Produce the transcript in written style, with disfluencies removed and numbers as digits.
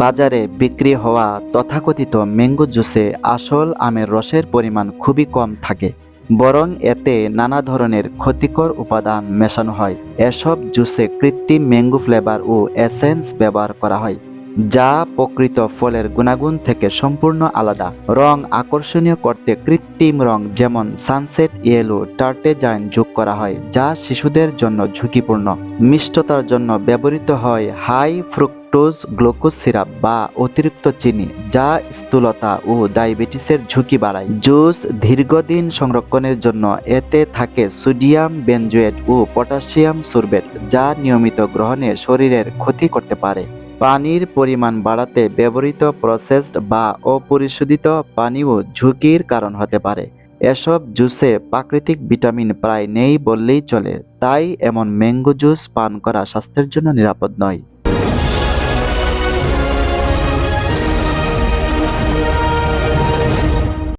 বাজারে বিক্রি হওয়া তথাকথিত ম্যাঙ্গো জুসে আসল আমের রসের পরিমাণ খুবই কম থাকে, বরং এতে নানা ধরনের ক্ষতিকর উপাদান মেশানো হয়। এসব জুসে কৃত্রিম ম্যাঙ্গো ফ্লেভার ও এসেন্স ব্যবহার করা হয়, যা প্রকৃত ফলের গুণাগুণ থেকে সম্পূর্ণ আলাদা। রং আকর্ষণীয় করতে কৃত্রিম রং যেমন সানসেট ইয়েলো, টার্টেজাইন যোগ করা হয়, যা শিশুদের জন্য ঝুঁকিপূর্ণ। মিষ্টতার জন্য ব্যবহৃত হয় হাই ফ্রুক্টোজ গ্লুকোজ সিরাপ বা অতিরিক্ত চিনি, যা স্থূলতা ও ডায়াবেটিসের ঝুঁকি বাড়ায়। জুস দীর্ঘদিন সংরক্ষণের জন্য এতে থাকে সোডিয়াম বেনজোয়েট ও পটাশিয়াম সরবেট, যা নিয়মিত গ্রহণে শরীরের ক্ষতি করতে পারে। পানির পরিমাণ বাড়াতে ব্যবহৃত প্রসেসড বা অপরিশোধিত পানিও ঝুঁকির কারণ হতে পারে। এসব জুসে প্রাকৃতিক ভিটামিন প্রায় নেই বললেই চলে, তাই এমন ম্যাঙ্গো জুস পান করা স্বাস্থ্যের জন্য নিরাপদ নয়।